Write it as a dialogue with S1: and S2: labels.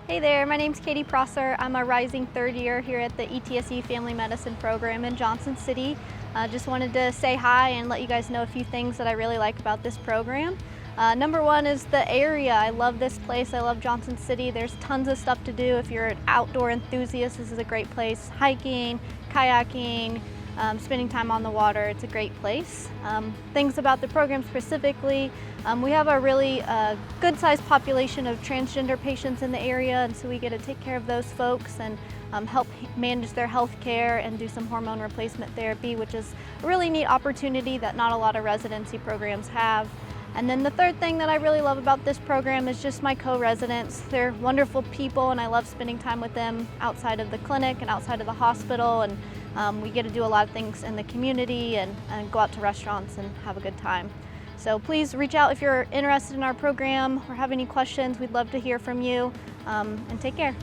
S1: Hey there, my name's Katie Prosser. I'm a rising third year here at the ETSE Family Medicine program in Johnson City. Just wanted to say hi and let you guys know a few things that I really like about this program. Number one is the area. I love this place. I love Johnson City. There's tons of stuff to do. If you're an outdoor enthusiast, this is a great place. Hiking, kayaking, spending time on the water, it's a great place. Things about the program specifically, we have a really good-sized population of transgender patients in the area, and so we get to take care of those folks and help manage their health care and do some hormone replacement therapy, which is a really neat opportunity that not a lot of residency programs have. And then the third thing that I really love about this program is just my co-residents. They're wonderful people and I love spending time with them outside of the clinic and outside of the hospital, and we get to do a lot of things in the community and go out to restaurants and have a good time. So please reach out if you're interested in our program or have any questions. We'd love to hear from you, and take care.